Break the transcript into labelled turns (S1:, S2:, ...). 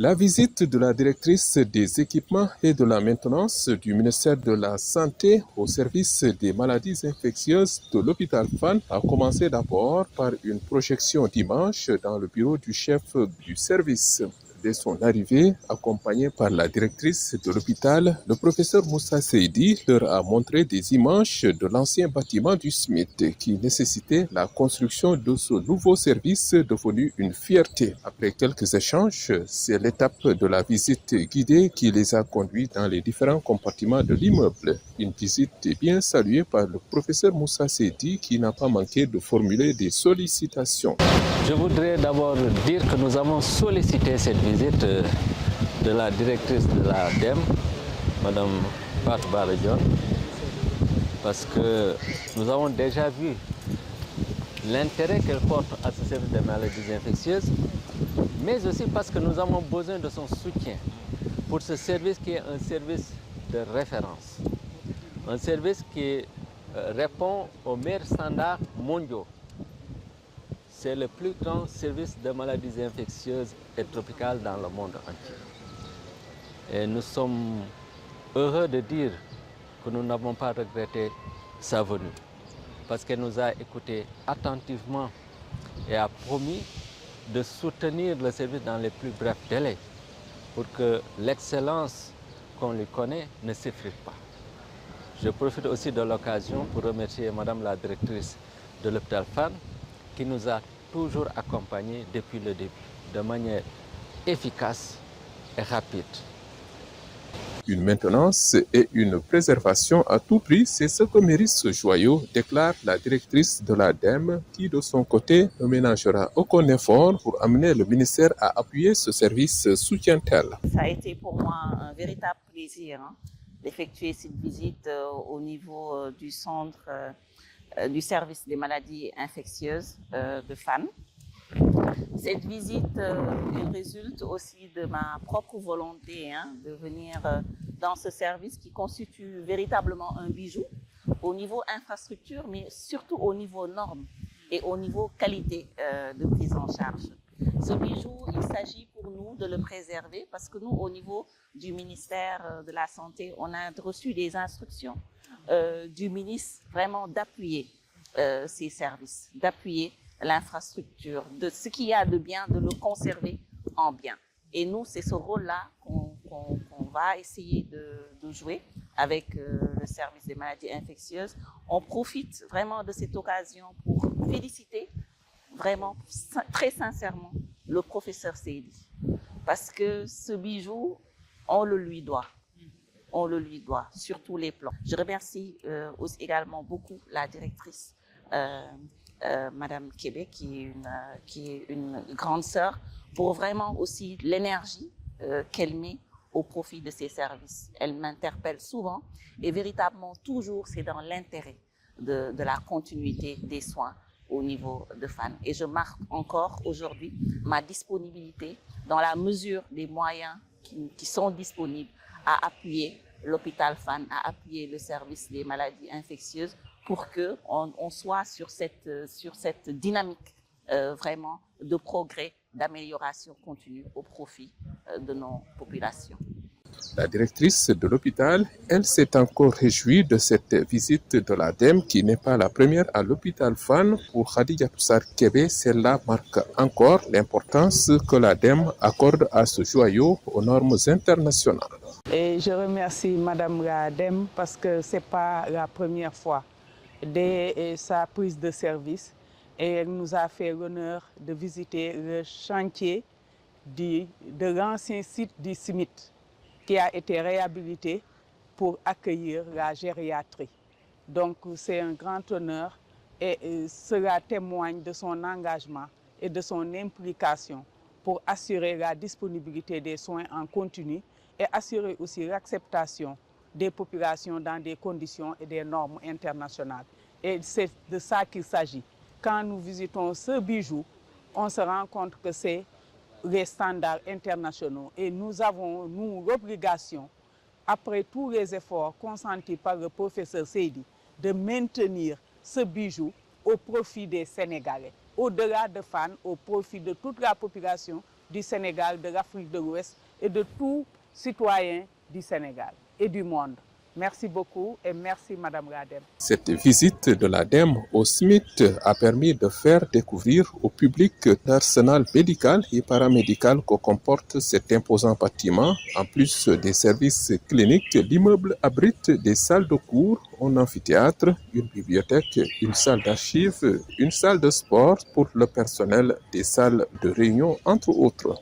S1: La visite de la directrice des équipements et de la maintenance du ministère de la Santé au service des maladies infectieuses de l'hôpital Fann a commencé d'abord par une projection dimanche dans le bureau du chef du service. Dès son arrivée, accompagné par la directrice de l'hôpital, le professeur Moussa Seydi leur a montré des images de l'ancien bâtiment du SMIT qui nécessitait la construction de ce nouveau service devenu une fierté. Après quelques échanges, c'est l'étape de la visite guidée qui les a conduits dans les différents compartiments de l'immeuble. Une visite bien saluée par le professeur Moussa Seydi qui n'a pas manqué de formuler des sollicitations.
S2: Je voudrais d'abord dire que nous avons sollicité cette visite de la directrice de la DEM, Madame Fatou Bara Dione, parce que nous avons déjà vu l'intérêt qu'elle porte à ce service des maladies infectieuses, mais aussi parce que nous avons besoin de son soutien pour ce service qui est un service de référence, un service qui répond aux meilleurs standards mondiaux. C'est le plus grand service de maladies infectieuses et tropicales dans le monde entier. Et nous sommes heureux de dire que nous n'avons pas regretté sa venue, parce qu'elle nous a écoutés attentivement et a promis de soutenir le service dans les plus brefs délais pour que l'excellence qu'on lui connaît ne s'effrite pas. Je profite aussi de l'occasion pour remercier Madame la directrice de l'hôpital Fann qui nous a toujours accompagnés depuis le début, de manière efficace et rapide.
S1: Une maintenance et une préservation à tout prix, c'est ce que mérite ce joyau, déclare la directrice de la DEM, qui de son côté ne ménagera aucun effort pour amener le ministère à appuyer ce service, soutient-elle.
S3: Ça a été pour moi un véritable plaisir d'effectuer cette visite au niveau du centre du service des maladies infectieuses de Fann. Cette visite résulte aussi de ma propre volonté de venir dans ce service qui constitue véritablement un bijou au niveau infrastructure, mais surtout au niveau normes et au niveau qualité de prise en charge. Ce bijou, il s'agit pour nous de le préserver parce que nous, au niveau du ministère de la Santé, on a reçu des instructions du ministre vraiment d'appuyer ces services, d'appuyer l'infrastructure, de ce qu'il y a de bien, de le conserver en bien. Et nous, c'est ce rôle-là qu'on va essayer de jouer avec le service des maladies infectieuses. On profite vraiment de cette occasion pour féliciter vraiment très sincèrement le professeur Seydi, parce que ce bijou, on le lui doit. On le lui doit sur tous les plans. Je remercie aussi également beaucoup la directrice Madame Kébé, qui est une grande sœur, pour vraiment aussi l'énergie qu'elle met au profit de ses services. Elle m'interpelle souvent et véritablement toujours c'est dans l'intérêt de la continuité des soins au niveau de Fann. Et je marque encore aujourd'hui ma disponibilité dans la mesure des moyens qui sont disponibles à appuyer l'hôpital Fann, à appuyer le service des maladies infectieuses pour qu'on soit sur cette dynamique vraiment de progrès, d'amélioration continue au profit de nos populations.
S1: La directrice de l'hôpital, elle s'est encore réjouie de cette visite de la DEM qui n'est pas la première à l'hôpital Fann. Pour Khadija Toussar Kébé, celle-là marque encore l'importance que la DEM accorde à ce joyau aux normes internationales.
S4: Et je remercie Madame la DEM parce que ce n'est pas la première fois dès sa prise de service et elle nous a fait l'honneur de visiter le chantier de l'ancien site du SMIT qui a été réhabilité pour accueillir la gériatrie. Donc c'est un grand honneur et cela témoigne de son engagement et de son implication pour assurer la disponibilité des soins en continu et assurer aussi l'acceptation des populations dans des conditions et des normes internationales. Et c'est de ça qu'il s'agit. Quand nous visitons ce bijou, on se rend compte que c'est les standards internationaux. Et nous avons, nous, l'obligation, après tous les efforts consentis par le professeur Seydi, de maintenir ce bijou au profit des Sénégalais. Au-delà de Fann, au profit de toute la population du Sénégal, de l'Afrique de l'Ouest et de tous citoyens du Sénégal et du monde. Merci beaucoup et merci Madame Gadem.
S1: Cette visite de l'ADEM au SMIT a permis de faire découvrir au public l'arsenal médical et paramédical que comporte cet imposant bâtiment. En plus des services cliniques, l'immeuble abrite des salles de cours, un amphithéâtre, une bibliothèque, une salle d'archives, une salle de sport pour le personnel des salles de réunion, entre autres.